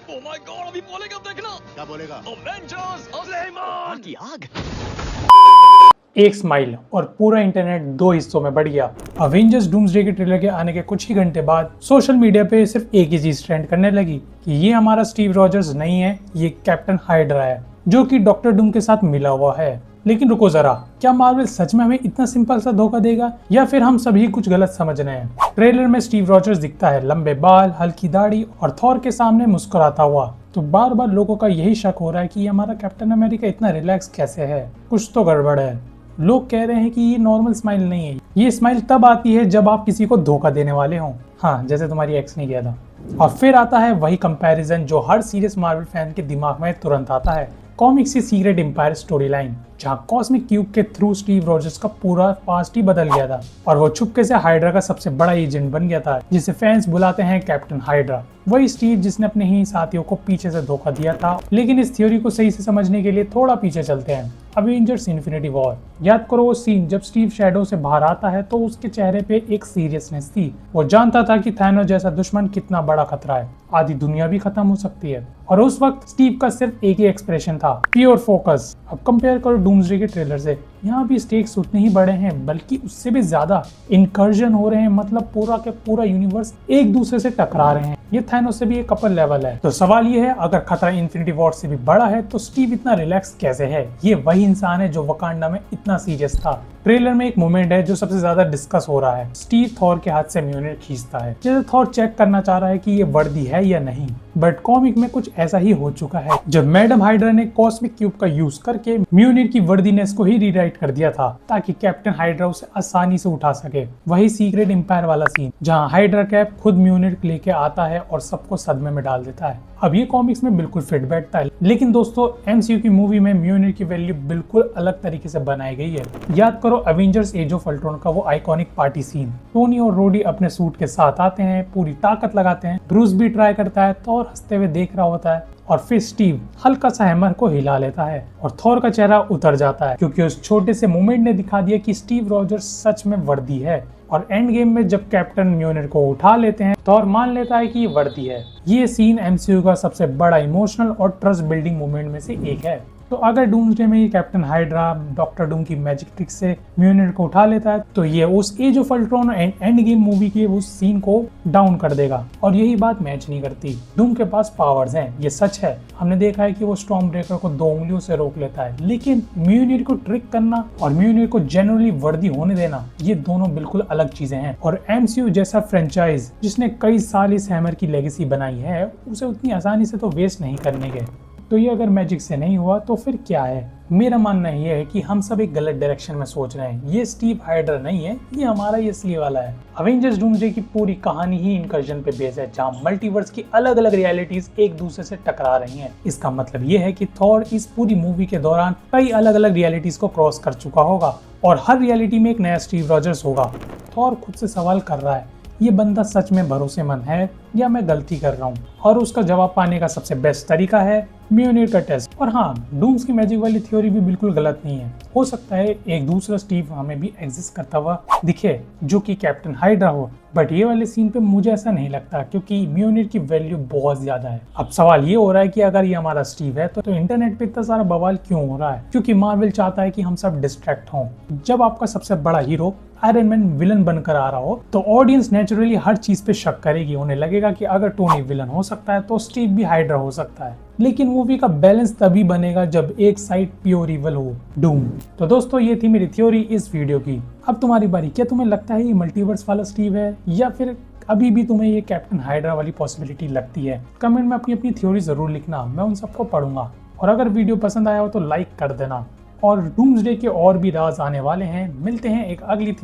Oh my God, अभी बोलेगा देखना। क्या बोलेगा? अवेंजर्स सुलेमान की आग। एक स्माइल और पूरा इंटरनेट दो हिस्सों में बढ़ गया। अवेंजर्स डूम्सडे के ट्रेलर के आने के कुछ ही घंटे बाद सोशल मीडिया पे सिर्फ एक ही चीज ट्रेंड करने लगी कि ये हमारा स्टीव रॉजर्स नहीं है, ये कैप्टन हाइड्रा है जो कि डॉक्टर डूम के साथ मिला हुआ है। लेकिन रुको जरा, क्या मार्वल सच में हमें इतना सिंपल सा धोखा देगा या फिर हम सभी कुछ गलत समझ रहे हैं? ट्रेलर में स्टीव रॉजर्स दिखता है लंबे बाल, हल्की दाढ़ी और थॉर के सामने मुस्कुराता हुआ। तो बार बार लोगों का यही शक हो रहा है कि ये हमारा कैप्टन अमेरिका इतना रिलैक्स कैसे है, कुछ तो गड़बड़ है। लोग कह रहे हैं कि ये नॉर्मल स्माइल नहीं है, ये स्माइल तब आती है जब आप किसी को धोखा देने वाले हों। हाँ, जैसे तुम्हारी एक्स ने किया था। और फिर आता है वही कंपैरिजन जो हर सीरियस मार्वल फैन के दिमाग में तुरंत आता है, कॉमिक्स की सीक्रेट एम्पायर स्टोरी लाइन, जहाँ कॉस्मिक क्यूब के थ्रू स्टीव रॉजर्स का पूरा पास्ट ही बदल गया था और वो चुपके से हाइड्रा का सबसे बड़ा एजेंट बन गया था, जिसे फैंस बुलाते हैं कैप्टन हाइड्रा। वही स्टीव जिसने अपने ही साथियों को पीछे से धोखा दिया था। लेकिन इस थ्योरी को सही से समझने के लिए थोड़ा पीछे चलते हैं। अवेंजर्स इन्फिनिटी वॉर, याद करो वो सीन जब स्टीव शैडो से बाहर आता है तो उसके चेहरे पे एक सीरियसनेस थी। वो जानता था कि थैनोस जैसा दुश्मन कितना बड़ा खतरा है, आधी दुनिया भी खत्म हो सकती है। और उस वक्त स्टीव का सिर्फ एक ही एक्सप्रेशन था, प्योर फोकस। अब कंपेयर करो डूम्सडे के ट्रेलर से, यहाँ भी स्टेक्स उतने ही बड़े हैं, बल्कि उससे भी ज्यादा। इनकर्जन हो रहे हैं, मतलब पूरा के पूरा यूनिवर्स एक दूसरे से टकरा रहे हैं। ये थैनोस से भी एक कपल लेवल है। तो सवाल ये है, अगर खतरा इन्फिनिटी वॉर से भी बड़ा है तो स्टीव इतना रिलैक्स कैसे है? ये वही इंसान है जो वकांडा में इतना सीरियस था। ट्रेलर में एक मोमेंट है जो सबसे ज्यादा डिस्कस हो रहा है। स्टीव थॉर के हाथ से म्योनिर खींचता है, जैसे थॉर चेक करना चाह रहा है कि ये वर्दी है या नहीं। बट कॉमिक में कुछ ऐसा ही हो चुका है, जब मैडम हाइड्रा ने कॉस्मिक क्यूब का यूज करके म्योनिर की वर्दीनेस को ही रीराइट कर दिया था ताकि कैप्टन हाइड्रा उसे आसानी से उठा सके। वही सीक्रेट एम्पायर वाला सीन जहाँ हाइड्रा कैप खुद म्योनिर लेके आता है और सबको सदमे में डाल देता है। अब ये कॉमिक्स में बिल्कुल फिट बैठता है। लेकिन दोस्तों, एमसीयू की मूवी में म्योनिर की वैल्यू बिल्कुल अलग तरीके से बनाई गई है। याद करो अवेंजर्स एज ऑफ अल्ट्रॉन का वो आइकॉनिक पार्टी सीन। टोनी और रोडी अपने सूट के साथ आते हैं, पूरी ताकत लगाते हैं, ब्रूस भी ट्राई करता है, थॉर हंसते हुए देख रहा होता है और फिर स्टीव हल्का सा हैमर को हिला लेता है और थॉर का चेहरा उतर जाता है, क्योंकि उस छोटे से मोमेंट ने दिखा दिया कि स्टीव रॉजर्स सच में वर्दी है। और एंड गेम में जब कैप्टन म्योनिर को उठा लेते हैं, थॉर मान लेता है कि ये वर्दी है। ये सीन एमसीयू का सबसे बड़ा इमोशनल और ट्रस्ट बिल्डिंग मोमेंट में से एक है। तो अगर डूम्सडे में ये कैप्टन हाइड्रा डॉक्टर डूम की मैजिक ट्रिक से म्योनिर को उठा लेता है तो ये उस Age of Ultron and Endgame movie के उस सीन को डाउन कर देगा। और यही बात मैच नहीं करती। डूम के पास पावर्स हैं, ये सच है। हमने देखा है कि वो स्टॉर्म ब्रेकर को 2 उंगलियों से रोक लेता है, लेकिन म्योनिर को ट्रिक करना और म्योनिर को जनरली वर्दी होने देना, ये दोनों बिल्कुल अलग चीजें हैं। और एमसीयू जैसा फ्रेंचाइज जिसने कई साल इस हैमर की लेगेसी बनाई है, उसे उतनी आसानी से तो वेस्ट नहीं करने के। तो ये अगर मैजिक से नहीं हुआ तो फिर क्या है? मेरा मानना ये है कि हम सब एक गलत डायरेक्शन में सोच रहे हैं। ये स्टीव हाइड्रा नहीं है, ये हमारा ये वाला है। अवेंजर्स डूम्सडे की पूरी कहानी ही इनकर्जन पे बेस है, जहाँ मल्टीवर्स की अलग अलग रियलिटीज एक दूसरे से टकरा रही हैं। इसका मतलब ये है कि थॉर इस पूरी मूवी के दौरान कई अलग अलग रियलिटीज को क्रॉस कर चुका होगा और हर रियलिटी में एक नया स्टीव रॉजर्स होगा। थॉर खुद से सवाल कर रहा है, ये बंदा सच में भरोसेमंद है या मैं गलती कर रहा हूँ? और उसका जवाब पाने का सबसे बेस्ट तरीका है म्योनिर का टेस्ट। और हाँ, डूम्स की मैजिक वाली थ्योरी भी बिल्कुल गलत नहीं है। हो सकता है एक दूसरा स्टीव हमें भी एग्जिस्ट करता हुआ दिखे जो कि कैप्टन हाइड्रा हो, बट ये वाले सीन पे मुझे ऐसा नहीं लगता, क्योंकि म्योनिर की वैल्यू बहुत ज्यादा है। अब सवाल ये हो रहा है कि अगर ये हमारा स्टीव है तो इंटरनेट पे इतना सारा बवाल क्यों हो रहा है? क्योंकि मार्वल चाहता है कि हम सब डिस्ट्रैक्ट हों। जब आपका सबसे बड़ा हीरो आयरन मैन विलन बनकर आ रहा हो तो ऑडियंस नेचुरली हर चीज पे शक करेगी। उन्हें लगेगा कि अगर टोनी विलन हो सकता है तो स्टीव भी हाइड्रा हो सकता है। लेकिन मूवी का बैलेंस तभी बनेगा जब एक साइड प्योर इवल हो, डूम। तो दोस्तों, ये थी मेरी थ्योरी इस वीडियो की। अब तुम्हारी बारी, क्या तुम्हें लगता है ये मल्टीवर्स वाला स्टीव है या फिर अभी भी तुम्हें ये कैप्टन हाइड्रा वाली पॉसिबिलिटी लगती है? कमेंट में अपनी अपनी थ्योरी जरूर लिखना, मैं उन सबको पढ़ूंगा। और अगर वीडियो पसंद आया हो तो लाइक कर देना। और डूम्सडे के और भी राज आने वाले हैं। मिलते हैं एक अगली थ्योरी